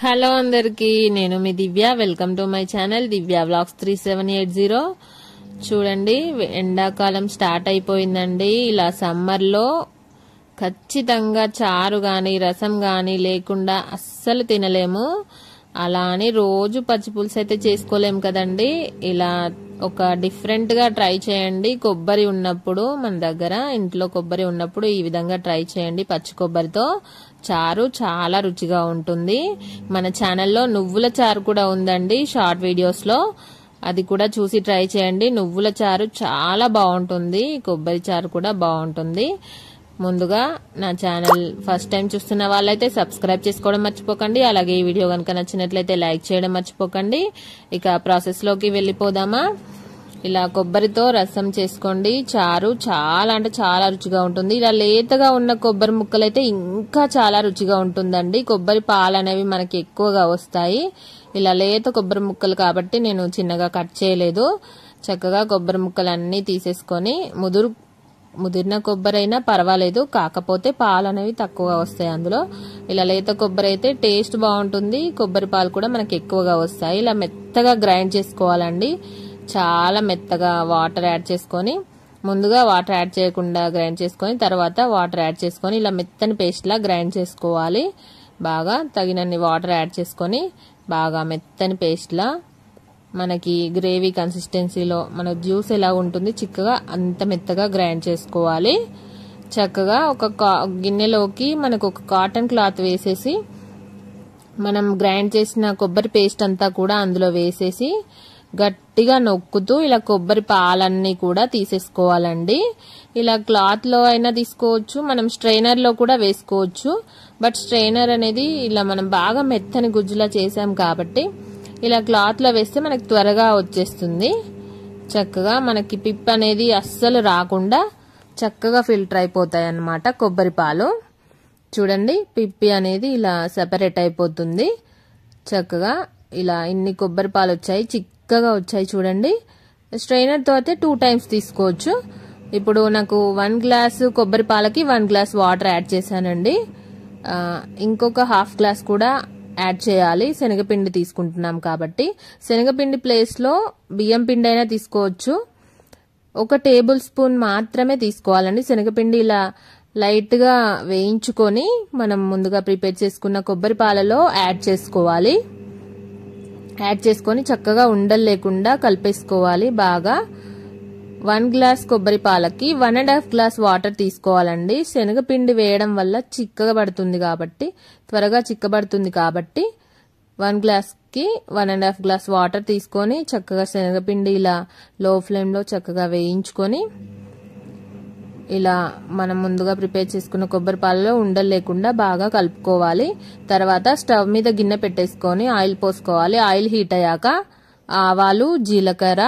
Hello అందరికి, నేను మీ Divya. Welcome to my channel Divya vlogs 3780. చూడండి, ఎండాకాలం స్టార్ట్ అయిపోయిందండి. ఇలా సమ్మర్లో ఖచ్చితంగా చారు గాని రసం గాని లేకుండా అస్సలు తినలేము. అలా అని రోజు పచ్చిపులుసు అయితే చేసుకోలేము కదండి. ఇలా ఒక డిఫరెంట్ గా ట్రై చేయండి. కొబ్బరి ఉన్నప్పుడు, మన దగ్గర ఇంట్లో కొబ్బరి ఉన్నప్పుడు ఈ విధంగా ట్రై చేయండి. పచ్చి కొబ్బరితో చారు చాలా రుచిగా ఉంటుంది. మన ఛానల్లో నువ్వుల చారు కూడా ఉందండి షార్ట్ వీడియోస్ లో, అది కూడా చూసి ట్రై చేయండి. నువ్వుల చారు చాలా బాగుంటుంది, కొబ్బరి చారు కూడా బాగుంటుంది. ముందుగా నా ఛానల్ ఫస్ట్ టైం చూస్తున్న వాళ్ళైతే సబ్స్క్రైబ్ చేసుకోవడం మర్చిపోకండి. అలాగే ఈ వీడియో కనుక నచ్చినట్లయితే లైక్ చేయడం మర్చిపోకండి. ఇక ప్రాసెస్ లోకి వెళ్ళిపోదామా. ఇలా కొబ్బరితో రసం చేసుకోండి. చారు చాలా అంటే చాలా రుచిగా ఉంటుంది. ఇలా లేతగా ఉన్న కొబ్బరి ముక్కలైతే ఇంకా చాలా రుచిగా ఉంటుందండి. కొబ్బరి పాలు అనేవి మనకి ఎక్కువగా వస్తాయి. ఇలా లేత కొబ్బరి ముక్కలు కాబట్టి నేను చిన్నగా కట్ చేయలేదు. చక్కగా కొబ్బరి ముక్కలు అన్ని తీసేసుకొని, ముదిరిన కొబ్బరి అయినా పర్వాలేదు, కాకపోతే పాలు అనేవి తక్కువగా వస్తాయి అందులో. ఇలా లేత కొబ్బరి అయితే టేస్ట్ బాగుంటుంది, కొబ్బరి పాలు కూడా మనకి ఎక్కువగా వస్తాయి. ఇలా మెత్తగా గ్రైండ్ చేసుకోవాలండి. చాలా మెత్తగా వాటర్ యాడ్ చేసుకొని, ముందుగా వాటర్ యాడ్ చేయకుండా గ్రైండ్ చేసుకొని తర్వాత వాటర్ యాడ్ చేసుకొని ఇలా మెత్తని పేస్ట్ లా గ్రైండ్ చేసుకోవాలి. బాగా తగినన్ని వాటర్ యాడ్ చేసుకొని బాగా మెత్తని పేస్ట్ లా, మనకి గ్రేవీ కన్సిస్టెన్సీలో మన జ్యూస్ ఎలా ఉంటుంది చిక్కగా అంత మెత్తగా గ్రైండ్ చేసుకోవాలి. చక్కగా ఒక గిన్నెలోకి మనకు ఒక కాటన్ క్లాత్ వేసేసి, మనం గ్రైండ్ చేసిన కొబ్బరి పేస్ట్ అంతా కూడా అందులో వేసేసి గట్టిగా నొక్కుతూ ఇలా కొబ్బరి పాలన్నీ కూడా తీసేసుకోవాలండి. ఇలా క్లాత్ లో అయినా తీసుకోవచ్చు, మనం స్ట్రైనర్ లో కూడా వేసుకోవచ్చు. బట్ స్ట్రైనర్ అనేది ఇలా మనం బాగా మెత్తని గుజ్జులా చేసాం కాబట్టి ఇలా క్లాత్ లో వేస్తే మనకి త్వరగా వచ్చేస్తుంది. చక్కగా మనకి పిప్ అనేది అస్సలు రాకుండా చక్కగా ఫిల్టర్ అయిపోతాయి అన్నమాట కొబ్బరి పాలు. చూడండి, పిప్పి అనేది ఇలా సెపరేట్ అయిపోతుంది. చక్కగా ఇలా ఇన్ని కొబ్బరి పాలు వచ్చాయి, చిక్కగా వచ్చాయి చూడండి. స్ట్రైనర్ తో అయితే 2 టైమ్స్ తీసుకోవచ్చు. ఇప్పుడు నాకు 1 గ్లాసు కొబ్బరి పాలకి 1 గ్లాస్ వాటర్ యాడ్ చేశానండి. ఇంకొక హాఫ్ గ్లాస్ కూడా యాడ్ చేయాలి. శనగపిండి తీసుకుంటున్నాం కాబట్టి శనగపిండి ప్లేస్ లో బియ్యం పిండి అయినా తీసుకోవచ్చు. 1 టేబుల్ స్పూన్ మాత్రమే తీసుకోవాలండి. శనగపిండి ఇలా లైట్ గా వేయించుకొని మనం ముందుగా ప్రిపేర్ చేసుకున్న కొబ్బరి పాలలో యాడ్ చేసుకోవాలి. యాడ్ చేసుకొని చక్కగా ఉండలు లేకుండా కలిపేసుకోవాలి బాగా. 1 గ్లాస్ కొబ్బరి పాలకి 1.5 గ్లాస్ వాటర్ తీసుకోవాలండి. శనగపిండి వేయడం వల్ల చిక్కగా పడుతుంది కాబట్టి, త్వరగా చిక్కబడుతుంది కాబట్టి 1 గ్లాస్ కి 1.5 గ్లాస్ వాటర్ తీసుకొని చక్కగా శనగపిండి ఇలా లో ఫ్లేమ్ లో చక్కగా వేయించుకొని, ఇలా మనం ముందుగా ప్రిపేర్ చేసుకున్న కొబ్బరి పాలలో ఉండలు లేకుండా బాగా కలుపుకోవాలి. తర్వాత స్టవ్ మీద గిన్నె పెట్టేసుకొని ఆయిల్ పోసుకోవాలి. ఆయిల్ హీట్ అయ్యాక ఆవాలు, జీలకర్ర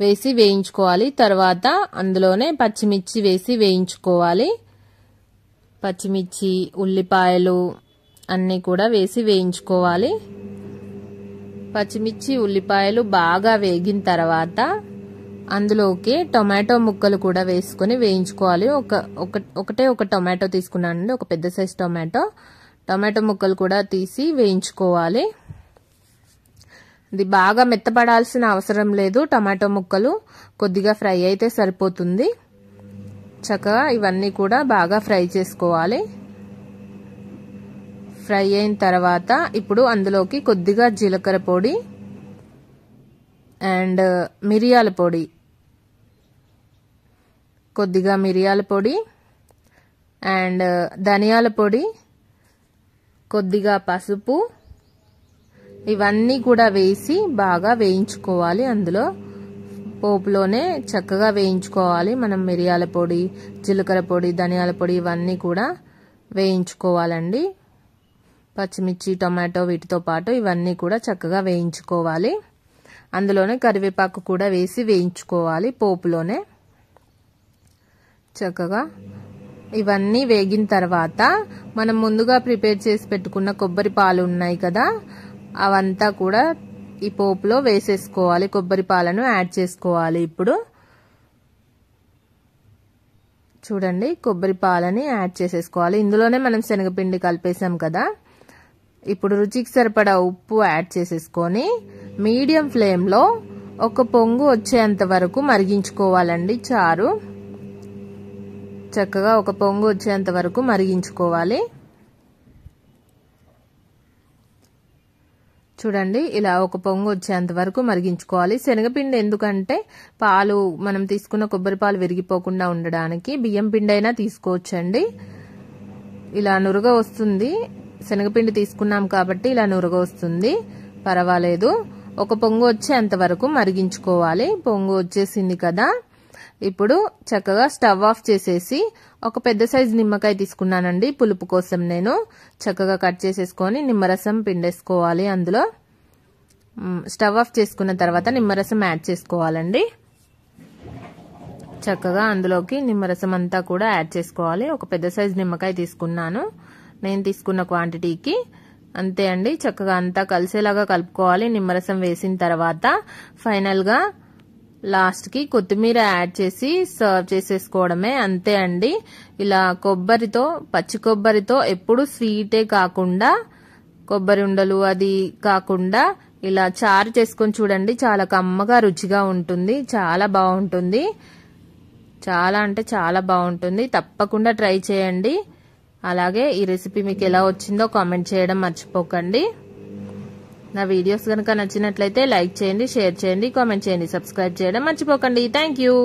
వేసి వేయించుకోవాలి. తర్వాత అందులోనే పచ్చిమిర్చి వేసి వేయించుకోవాలి. పచ్చిమిర్చి, ఉల్లిపాయలు అన్నీ కూడా వేసి వేయించుకోవాలి. పచ్చిమిర్చి, ఉల్లిపాయలు బాగా వేగిన తర్వాత అందులోకి టొమాటో ముక్కలు కూడా వేసుకొని వేయించుకోవాలి. ఒకటే ఒక టొమాటో తీసుకున్నానండి, ఒక పెద్ద సైజ్ టొమాటో ముక్కలు కూడా తీసి వేయించుకోవాలి. ఇది బాగా మెత్తపడాల్సిన అవసరం లేదు. టమాటో ముక్కలు కొద్దిగా ఫ్రై అయితే సరిపోతుంది. చక్కగా ఇవన్నీ కూడా బాగా ఫ్రై చేసుకోవాలి. ఫ్రై అయిన తర్వాత ఇప్పుడు అందులోకి కొద్దిగా జీలకర్ర పొడి అండ్ మిరియాల పొడి, కొద్దిగా మిరియాల పొడి అండ్ ధనియాల పొడి, కొద్దిగా పసుపు, ఇవన్నీ కూడా వేసి బాగా వేయించుకోవాలి. అందులో పోపులోనే చక్కగా వేయించుకోవాలి. మనం మిరియాల పొడి, జీలకర్ర పొడి, ధనియాల పొడి ఇవన్నీ కూడా వేయించుకోవాలండి. పచ్చిమిర్చి, టొమాటో వీటితో పాటు ఇవన్నీ కూడా చక్కగా వేయించుకోవాలి. అందులోనే కరివేపాకు కూడా వేసి వేయించుకోవాలి పోపులోనే. చక్కగా ఇవన్నీ వేగిన తర్వాత మనం ముందుగా ప్రిపేర్ చేసి పెట్టుకున్న కొబ్బరి పాలు ఉన్నాయి కదా, అవంతా కూడా ఈ పోపులో వేసేసుకోవాలి. కొబ్బరి పాలను యాడ్ చేసుకోవాలి. ఇప్పుడు చూడండి, కొబ్బరి పాలని యాడ్ చేసేసుకోవాలి. ఇందులోనే మనం శనగపిండి కలిపేసాం కదా, ఇప్పుడు రుచికి సరిపడా ఉప్పు యాడ్ చేసేసుకొని మీడియం ఫ్లేమ్లో ఒక పొంగు వచ్చేంత వరకు మరిగించుకోవాలండి. చారు చక్కగా ఒక పొంగు వచ్చేంత వరకు మరిగించుకోవాలి. చూడండి, ఇలా ఒక పొంగు వచ్చేంత వరకు మరిగించుకోవాలి. శనగపిండి ఎందుకంటే పాలు మనం తీసుకున్న కొబ్బరి పాలు విరిగిపోకుండా ఉండడానికి. బియ్యం పిండి అయినా తీసుకోవచ్చండి. ఇలా నురగ వస్తుంది, శనగపిండి తీసుకున్నాం కాబట్టి ఇలా నురగ వస్తుంది, పర్వాలేదు. ఒక పొంగు వచ్చేంత వరకు మరిగించుకోవాలి. పొంగు వచ్చేసింది కదా, ఇప్పుడు చక్కగా స్టవ్ ఆఫ్ చేసేసి ఒక పెద్ద సైజు నిమ్మకాయ తీసుకున్నానండి పులుపు కోసం. నేను చక్కగా కట్ చేసేసుకొని నిమ్మరసం పిండేసుకోవాలి. అందులో స్టవ్ ఆఫ్ చేసుకున్న తర్వాత నిమ్మరసం యాడ్ చేసుకోవాలండి. చక్కగా అందులోకి నిమ్మరసం అంతా కూడా యాడ్ చేసుకోవాలి. ఒక పెద్ద సైజు నిమ్మకాయ తీసుకున్నాను నేను తీసుకున్న క్వాంటిటీకి. అంతే అండి, చక్కగా అంతా కలిసేలాగా కలుపుకోవాలి. నిమ్మరసం వేసిన తర్వాత ఫైనల్ గా లాస్ట్ కి కొత్తిమీర యాడ్ చేసి సర్వ్ చేసేసుకోవడమే. అంతే అండి. ఇలా కొబ్బరితో, పచ్చి కొబ్బరితో ఎప్పుడు స్వీటే కాకుండా, కొబ్బరి ఉండలు అది కాకుండా ఇలా చారు చేసుకొని చూడండి, చాలా కమ్మగా రుచిగా ఉంటుంది, చాలా బాగుంటుంది. చాలా అంటే చాలా బాగుంటుంది. తప్పకుండా ట్రై చేయండి. అలాగే ఈ రెసిపీ మీకు ఎలా వచ్చిందో కామెంట్ చేయడం మర్చిపోకండి. నా వీడియోస్ కనుక నచ్చినట్లయితే లైక్ చేయండి, షేర్ చేయండి, కామెంట్ చేయండి, సబ్స్క్రైబ్ చేయడం మర్చిపోకండి. Thank you.